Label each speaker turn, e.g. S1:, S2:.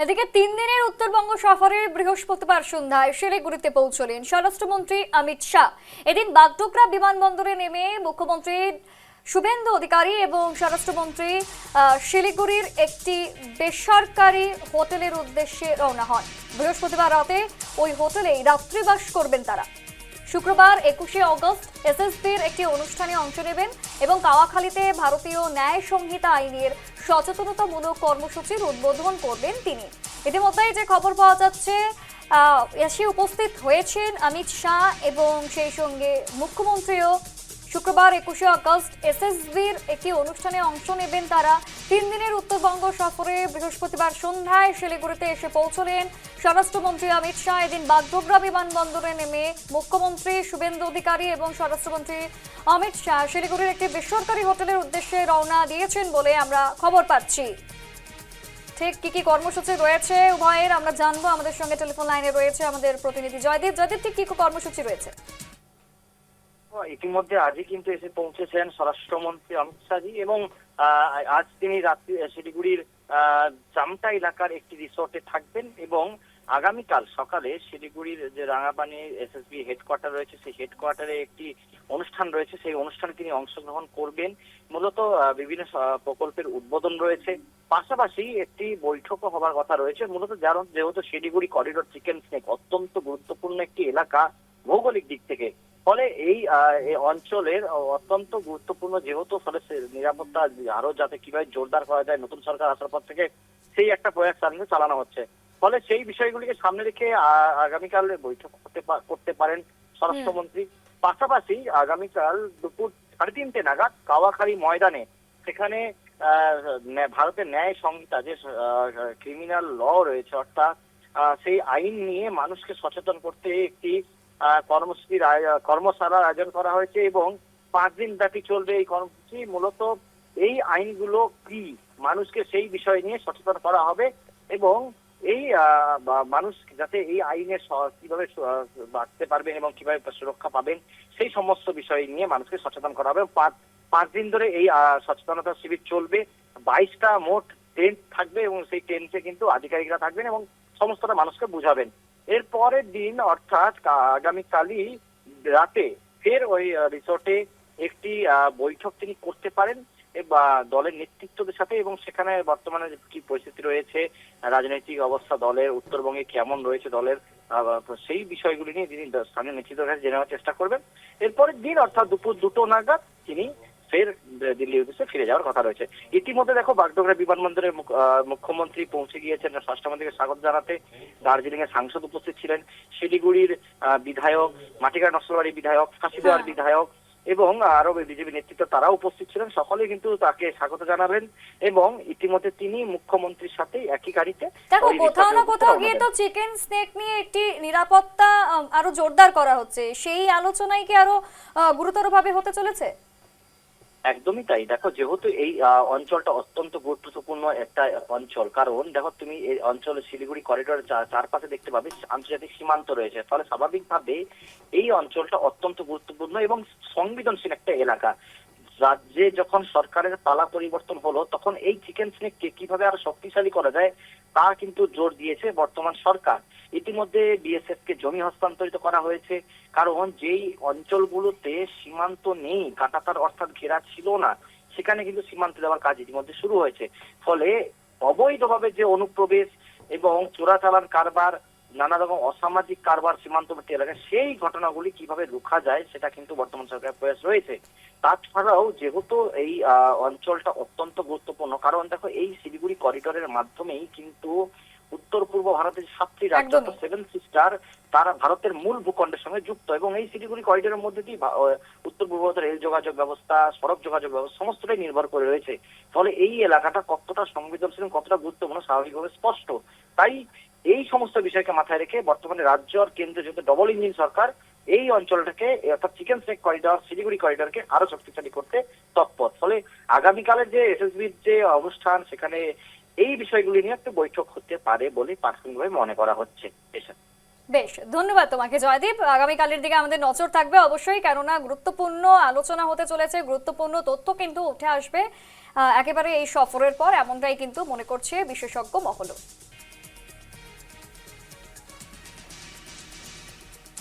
S1: এদিকে 3 দিনের উত্তরবঙ্গ সফরে বৃহস্পতিবার সন্ধ্যায় শিলিগুড়িতে পৌঁছলেন স্বরাষ্ট্রমন্ত্রী অমিত শাহ। এদিন বাগডোগরা বিমানবন্দরে নেমে মুখ্যমন্ত্রী শুভেন্দু অধিকারী এবং স্বরাষ্ট্রমন্ত্রী শিলিগুড়ির একটি বেসরকারি হোটেলের উদ্দেশ্যে রওনা হন। বৃহস্পতিবার রাতে ওই হোটেলেই রাত্রিবাস করবেন তারা। শুক্রবার 21শে অগস্ট এসএসবির একটি অনুষ্ঠানে অংশ নেবেন এবং কাওয়াখালীতে ভারতীয় ন্যায় সংহিতা আইনের সচেতনতামূলক কর্মসূচির উদ্বোধন করবেন তিনি। ইতিমধ্যেই যে খবর পাওয়া যাচ্ছে, এসে উপস্থিত হয়েছেন অমিত শাহ এবং সেই সঙ্গে মুখ্যমন্ত্রীও। শুক্রবার 21শে অগস্ট এসএসবির একটি অনুষ্ঠানে অংশ নেবেন তারা। 3 দিনের উত্তরবঙ্গ সফরে বৃহস্পতিবার সন্ধ্যায় শিলিগুড়িতে এসে পৌঁছলেন স্বরাষ্ট্রমন্ত্রী অমিত শাহ। এদিন বাগডোগরা বিমানবন্দরে নেমে মুখ্যমন্ত্রী শুভেন্দু অধিকারী এবং স্বরাষ্ট্রমন্ত্রী অমিত শাহ শিলিগুড়ির একটি বেসরকারি হোটেলের উদ্দেশ্যে রওনা দিয়েছেন বলে আমরা খবর পাচ্ছি। ঠিক কি কর্মসূচি রয়েছে উভয়ের আমরা জানবো। আমাদের সঙ্গে টেলিফোন লাইনে রয়েছে আমাদের প্রতিনিধি জয়দীপ। জয়দীপ, ঠিক কি কর্মসূচি রয়েছে?
S2: ইতিমধ্যে আজই কিন্তু এসে পৌঁছেছেন স্বরাষ্ট্রমন্ত্রী অমিত শাহজি এবং আজ তিনি রাত্রি শিলিগুড়ির চামটা এলাকার একটি রিসোর্টে থাকবেন এবং আগামীকাল সকালে শিলিগুড়ির যে রাঙাপানি এসএসবি হেডকোয়ার্টার রয়েছে সেই হেডকোয়ার্টারে একটি অনুষ্ঠান রয়েছে, সেই অনুষ্ঠানে তিনি অংশগ্রহণ করবেন। মূলত বিভিন্ন প্রকল্পের উদ্বোধন রয়েছে, পাশাপাশি একটি বৈঠকও হবার কথা রয়েছে। মূলত যেহেতু শিলিগুড়ি করিডোর চিকেন স্নেক অত্যন্ত গুরুত্বপূর্ণ একটি এলাকা ভৌগোলিক দিক থেকে, ফলে এই অঞ্চলের অত্যন্ত গুরুত্বপূর্ণ যেহেতু, ফলে নিরাপত্তা আরো যাতে কিভাবে জোরদার করা যায় নতুন সরকার আসার পর থেকে সেই একটা প্রয়াস চালানো হচ্ছে। ফলে সেই বিষয়গুলিকে সামনে রেখে আগামীকাল বৈঠক করতে পারেন স্বরাষ্ট্রমন্ত্রী। পাশাপাশি আগামীকাল দুপুর 3:30 নাগাদ কাওয়াখালী ময়দানে, সেখানে ভারতের ন্যায় সংহিতা যে ক্রিমিনাল ল রয়েছে, অর্থাৎ সেই আইন নিয়ে মানুষকে সচেতন করতে একটি কর্মশালার আয়োজন করা হয়েছে এবং 5 দিন ব্যাপী চলবে এই কর্মসূচি। মূলত এই আইনগুলো কি, মানুষকে সেই বিষয় নিয়ে সচেতন করা হবে এবং এই মানুষ যাতে এই আইনের কিভাবে বাঁচতে পারবেন এবং কিভাবে সুরক্ষা পাবেন সেই সমস্ত বিষয় নিয়ে মানুষকে সচেতন করা হবে। 5 দিন ধরে এই সচেতনতা শিবির চলবে। 22টা মোট টেন্ট থাকবে এবং সেই টেন্টে কিন্তু আধিকারিকরা থাকবেন এবং সমস্তটা মানুষকে বুঝাবেন। এর পরের দিন অর্থাৎ আগামীকালই রাতে ফের ওই রিসোর্টে একটি বৈঠক তিনি করতে পারেন দলের নেতৃত্বদের সাথে এবং সেখানে বর্তমানে কি পরিস্থিতি রয়েছে, রাজনৈতিক অবস্থা দলের উত্তরবঙ্গে কেমন রয়েছে দলের, সেই বিষয়গুলি নিয়ে তিনি স্থানীয় নেতৃত্বের কাছে জেনে নেওয়ার চেষ্টা করবেন। এরপরের দিন অর্থাৎ দুপুর 2টো নাগাদ তিনি ফের দিল্লির উদ্দেশ্যে ফিরে যাওয়ার কথা রয়েছে। ইতিমধ্যে দেখো বাগডোগরা বিমানবন্দরে মুখ্যমন্ত্রী পৌঁছে গিয়েছেন স্বরাষ্ট্রমন্ত্রীকে স্বাগত জানাতে। দার্জিলিং এর সাংসদ উপস্থিত ছিলেন, শিলিগুড়ির বিধায়ক, মাটিগাড় নকশালবাড়ির বিধায়ক, ফাঁসিদেওয়ার বিধায়ক এবং আরো বিজেপি নেতৃত্ব তারা উপস্থিত ছিলেন। সকলেই কিন্তু তাকে স্বাগত জানাবেন এবং ইতিমধ্যে তিনি মুখ্যমন্ত্রীর সাথে একই গাড়িতে।
S1: দেখো, কোথাও না কোথাও গিয়ে তো চিকেন স্নেক নিয়ে একটি নিরাপত্তা আরো জোরদার করা হচ্ছে, সেই আলোচনায় কি আরো গুরুতরভাবে হতে চলেছে?
S2: একদমই তাই। দেখো, যেহেতু এই অঞ্চলটা অত্যন্ত গুরুত্বপূর্ণ একটা অঞ্চল, কারণ দেখো তুমি এই অঞ্চলে শিলিগুড়ি করিডোরের চারপাশে দেখতে পাবে আন্তর্জাতিক সীমান্ত রয়েছে, ফলে স্বাভাবিকভাবে এই অঞ্চলটা অত্যন্ত গুরুত্বপূর্ণ এবং সংবেদনশীল একটা এলাকা। রাজ্যে যখন সরকারের পালা পরিবর্তন হলো তখন এই চিকেন স্নেককে কিভাবে আরো শক্তিশালী করা যায় তা কিন্তু জোর দিয়েছে বর্তমান সরকার। ইতিমধ্যে বিএসএফ কে জমি হস্তান্তরিত করা হয়েছে, কারণ যেই অঞ্চলগুলোতে সীমান্ত নেই, কাঁটাতার অর্থাৎ ঘেরা ছিল না, সেখানে কিন্তু সীমান্ত দেওয়ার কাজ ইতিমধ্যে শুরু হয়েছে। ফলে অবৈধভাবে যে অনুপ্রবেশ এবং চোরাচালান কারবার, নানা রকম অসামাজিক কারবার সীমান্তবর্তী এলাকায়, সেই ঘটনাগুলি কিভাবে রোখা যায় সেটা কিন্তু বর্তমান সরকারের প্রয়াস রয়েছে। তাছাড়াও যেহেতু এই অঞ্চলটা অত্যন্ত গুরুত্বপূর্ণ, কারণ দেখো এই শিলিগুড়ি করিডোরের মাধ্যমেই কিন্তু উত্তর পূর্ব ভারতের 7টি রাজ্য, 7 সিস্টার, তারা ভারতের মূল ভূখণ্ডের সঙ্গে যুক্ত এবং এই শিলিগুড়ি করিডোরের মধ্যে দিয়ে উত্তর পূর্ব ভারতের রেল যোগাযোগ ব্যবস্থা, সড়ক যোগাযোগ ব্যবস্থা সমস্তটাই নির্ভর করে রয়েছে। ফলে এই এলাকাটা কতটা সংবেদনশীল, কতটা গুরুত্বপূর্ণ স্বাভাবিকভাবে স্পষ্ট। তাই এই সমস্ত বিষয়কে মাথায় রেখে বর্তমানে রাজ্য আর কেন্দ্র যেহেতু ডবল ইঞ্জিন সরকার, এই অঞ্চলটাকে অর্থাৎ চিকেন স্নেক করিডোর, শিলিগুড়ি করিডোরকে আরো শক্তিশালী করতে তৎপর। ফলে আগামীকালের যে এসএসবির যে অনুষ্ঠান, সেখানে এই বিষয়গুলি নিয়ে একটা বৈঠক হতে পারে বলে প্রাথমিকভাবে মনে করা হচ্ছে।
S1: বেশ, ধন্যবাদ তোমাকে জয়দীপ। আগামীকালের দিকে আমাদের নজর থাকবে অবশ্যই, কেননা গুরুত্বপূর্ণ আলোচনা হতে চলেছে, গুরুত্বপূর্ণ তথ্য কিন্তু উঠে আসবে একেবারে এই সফরের পর, এমনটাই কিন্তু মনে করছে বিশেষজ্ঞ মহল।